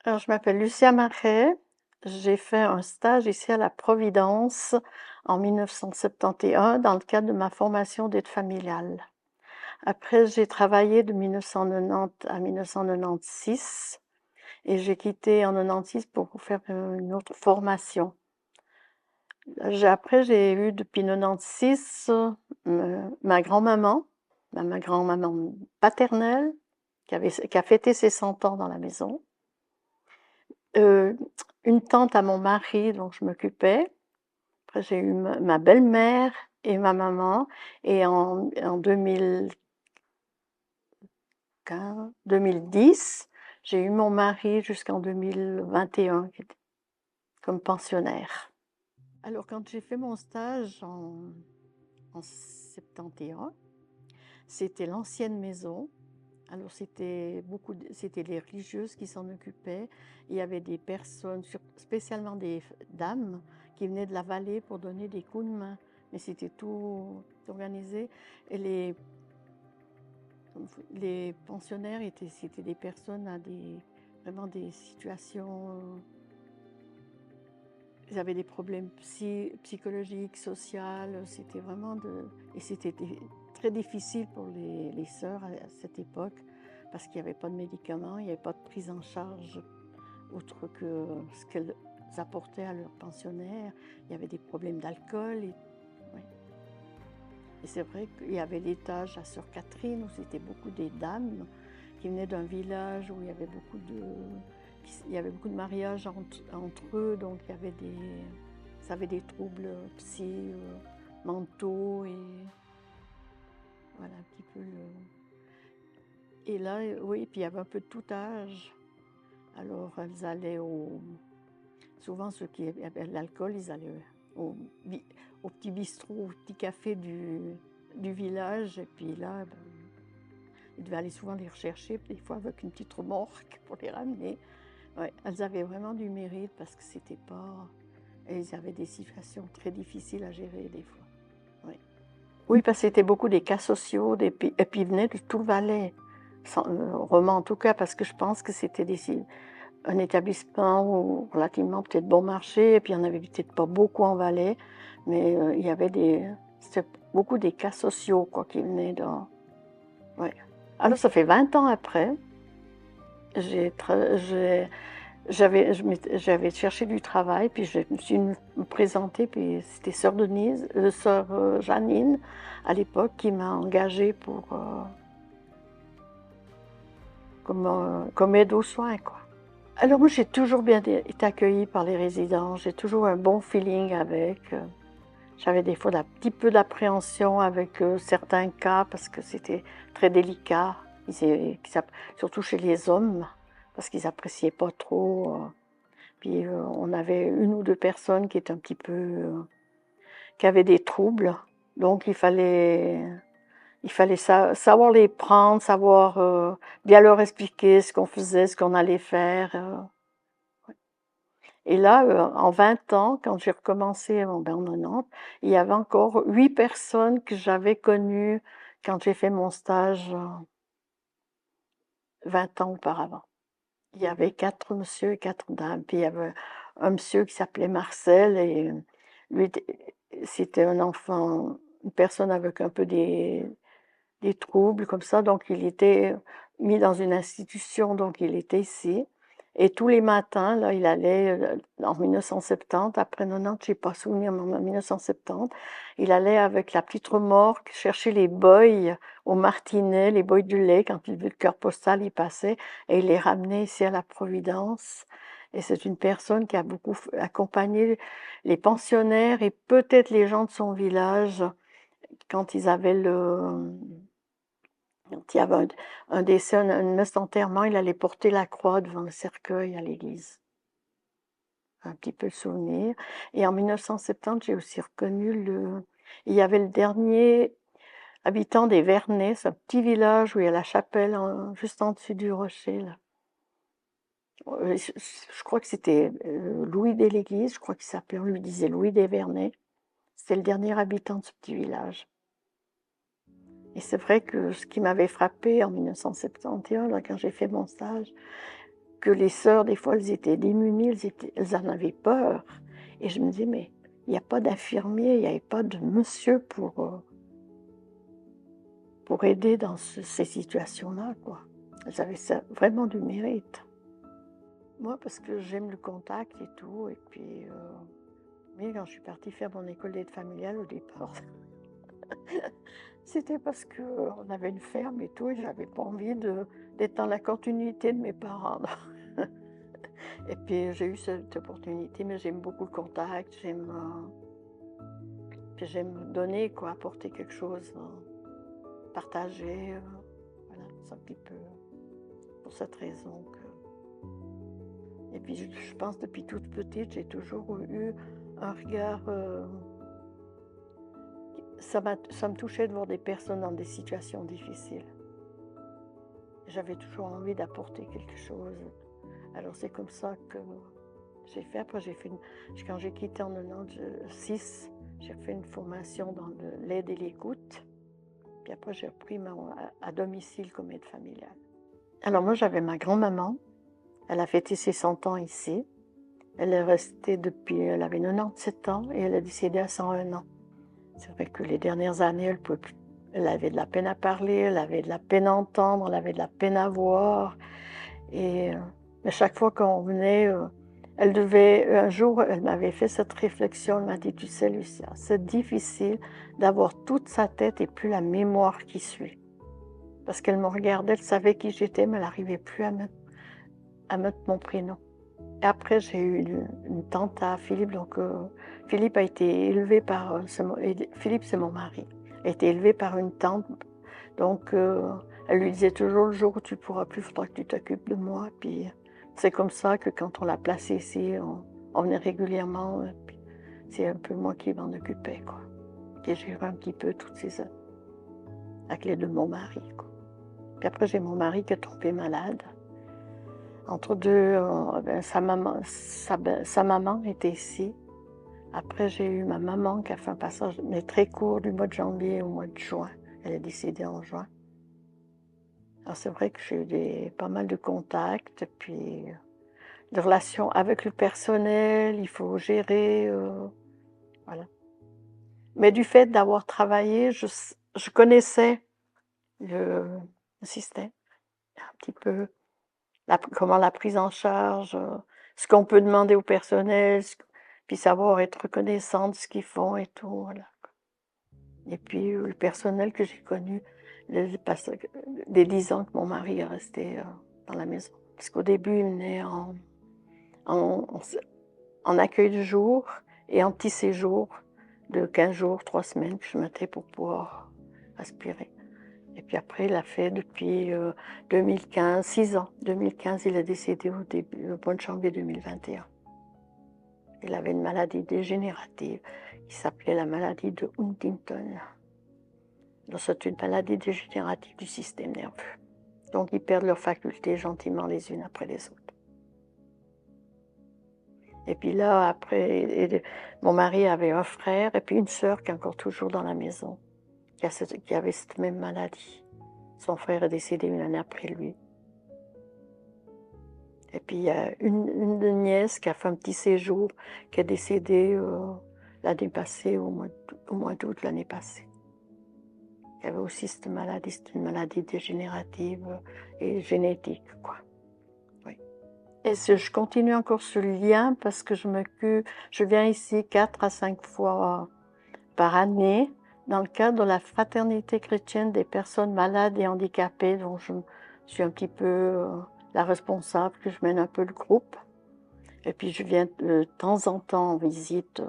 Alors, je m'appelle Lucia Marais. J'ai fait un stage ici à la Providence en 1971 dans le cadre de ma formation d'aide familiale. Après, j'ai travaillé de 1990 à 1996 et j'ai quitté en 96 pour faire une autre formation. Après, j'ai eu depuis 96 ma grand-maman, ma grand-maman paternelle qui a fêté ses 100 ans dans la maison. Heu, une tante à mon mari dont je m'occupais. Après j'ai eu ma belle-mère et ma maman et en 2010, j'ai eu mon mari jusqu'en 2021 qui était comme pensionnaire. Alors quand j'ai fait mon stage en 71, c'était l'ancienne maison. Alors c'était les religieuses qui s'en occupaient. Il y avait des personnes, spécialement des dames, qui venaient de la vallée pour donner des coups de main. Mais c'était tout organisé. Et les pensionnaires c'était des personnes à vraiment des situations. Ils avaient des problèmes psychologiques, sociaux. C'était vraiment et c'était très difficile pour les sœurs à cette époque parce qu'il n'y avait pas de médicaments, il n'y avait pas de prise en charge autre que ce qu'elles apportaient à leurs pensionnaires. Il y avait des problèmes d'alcool. Ouais. Et c'est vrai qu'il y avait l'étage à Sœur Catherine où c'était beaucoup des dames qui venaient d'un village où il y avait beaucoup de mariages entre eux, donc ça avait des troubles mentaux et voilà un petit peu Et là, oui, puis il y avait un peu de tout âge. Alors elles allaient souvent ceux qui avaient de l'alcool, ils allaient au, au petit bistrot, au petit café du village, et puis là, ils devaient aller souvent les rechercher, des fois avec une petite remorque pour les ramener. Ouais, elles avaient vraiment du mérite parce que c'était pas... Et ils avaient des situations très difficiles à gérer des fois. Oui, oui parce que c'était beaucoup des cas sociaux, et puis ils venaient de tout le Valais, Romand en tout cas, parce que je pense que c'était un établissement relativement peut-être bon marché, et puis il n'y en avait peut-être pas beaucoup en Valais, mais il y avait c'était beaucoup des cas sociaux quoi, qui venaient dans... Ouais. Alors ça fait 20 ans après, j'avais cherché du travail, puis je me suis présentée, puis c'était sœur Denise, sœur Janine, à l'époque, qui m'a engagée comme aide aux soins, quoi. Alors moi, j'ai toujours bien été accueillie par les résidents, j'ai toujours un bon feeling avec. J'avais des fois un petit peu d'appréhension avec certains cas, parce que c'était très délicat, surtout chez les hommes, parce qu'ils n'appréciaient pas trop. Puis on avait une ou deux personnes qui étaient un petit peu, qui avaient des troubles, donc il fallait savoir les prendre, savoir bien leur expliquer ce qu'on faisait, ce qu'on allait faire. Ouais. Et là, en 20 ans, quand j'ai recommencé en 90, il y avait encore 8 personnes que j'avais connues quand j'ai fait mon stage 20 ans auparavant. Il y avait 4 monsieur et 4 dames, puis il y avait un monsieur qui s'appelait Marcel, et lui, c'était un enfant, une personne avec un peu des troubles comme ça, donc il était mis dans une institution, donc il était ici. Et tous les matins, là, il allait, en 1970, après 90, je n'ai pas souvenir, mais en 1970, il allait avec la petite remorque chercher les boys au Martinet, les boys du lait, quand il vu le cœur postal, il passait, et il les ramenait ici à la Providence. Et c'est une personne qui a beaucoup accompagné les pensionnaires et peut-être les gens de son village quand ils avaient quand il y avait un décès, un enterrement, il allait porter la croix devant le cercueil à l'église. Un petit peu le souvenir. Et en 1970, j'ai aussi reconnu il y avait le dernier habitant des Vernets, ce petit village où il y a la chapelle juste en dessus du rocher, là. Je crois que c'était Louis des l'Église, je crois qu'il s'appelait, on lui disait Louis des Vernets. C'était le dernier habitant de ce petit village. Et c'est vrai que ce qui m'avait frappé en 1971, là, quand j'ai fait mon stage, que les sœurs, des fois, elles étaient démunies, elles en avaient peur. Et je me disais: «Mais il n'y a pas d'infirmier, il n'y avait pas de monsieur pour aider dans ces situations-là, quoi». Elles avaient ça vraiment du mérite. Moi, parce que j'aime le contact et tout et puis, oui, quand je suis partie faire mon école d'aide familiale au départ, c'était parce qu'on avait une ferme et tout et j'avais pas envie d'être dans la continuité de mes parents. Et puis j'ai eu cette opportunité, mais j'aime beaucoup le contact, puis j'aime donner quoi, apporter quelque chose, partager, voilà, c'est un petit peu pour cette raison que et puis je pense depuis toute petite, j'ai toujours eu un regard, ça me touchait de voir des personnes dans des situations difficiles. J'avais toujours envie d'apporter quelque chose. Alors c'est comme ça que j'ai fait. Après j'ai fait quand j'ai quitté en 96, j'ai fait une formation dans l'aide et l'écoute. Puis après j'ai repris à domicile comme aide familiale. Alors moi j'avais ma grand-maman, elle a fêté ses 100 ans ici. Elle est restée depuis, elle avait 97 ans et elle est décédée à 101 ans. C'est vrai que les dernières années, elle pouvait plus, elle avait de la peine à parler, elle avait de la peine à entendre, elle avait de la peine à voir. Et mais chaque fois qu'on venait, elle devait un jour, elle m'avait fait cette réflexion, elle m'a dit: «Tu sais Lucia, c'est difficile d'avoir toute sa tête et plus la mémoire qui suit». Parce qu'elle me regardait, elle savait qui j'étais, mais elle n'arrivait plus à mettre mon prénom. Et après j'ai eu une tante à Philippe, donc Philippe a été élevé par, Philippe c'est mon mari, a été élevé par une tante, donc elle lui disait toujours: «Le jour où tu pourras plus, il faudra que tu t'occupes de moi». Puis c'est comme ça que quand on l'a placé ici, on venait régulièrement, puis c'est un peu moi qui m'en occupais, quoi, qui gérait un petit peu toutes ces avec l'aide de mon mari, quoi. Puis après j'ai mon mari qui est tombé malade. Entre deux, ben, sa maman était ici. Après j'ai eu ma maman qui a fait un passage, mais très court, du mois de janvier au mois de juin. Elle est décédée en juin. Alors c'est vrai que j'ai eu pas mal de contacts, puis de relations avec le personnel, il faut gérer, voilà. Mais du fait d'avoir travaillé, je connaissais le le système, un petit peu, comment la prise en charge, ce qu'on peut demander au personnel, puis savoir être reconnaissant de ce qu'ils font et tout, voilà. Et puis, le personnel que j'ai connu, le parce que des 10 ans que mon mari est resté, dans la maison. Parce qu'au début, il venait en en s en accueil de jour et en petit séjour de 15 jours, 3 semaines que je mettais pour pouvoir aspirer. Et puis après, il a fait depuis, 2015, 6 ans. 2015, il est décédé au mois de janvier 2021. Il avait une maladie dégénérative qui s'appelait la maladie de Huntington. Donc c'est une maladie dégénérative du système nerveux. Donc ils perdent leurs facultés gentiment les unes après les autres. Et puis là, après, mon mari avait un frère et puis une sœur qui est encore toujours dans la maison, qui avait cette même maladie. Son frère est décédé une année après lui. Et puis il y a une nièce qui a fait un petit séjour, qui est décédée, l'année passée, au mois d'août l'année passée. Il y avait aussi cette maladie, c'est une maladie dégénérative et génétique, quoi. Oui. Et je continue encore ce lien parce que je viens ici 4 à 5 fois par année dans le cadre de la fraternité chrétienne des personnes malades et handicapées, dont je suis un petit peu la responsable, que je mène un peu le groupe. Et puis je viens de temps en temps en visite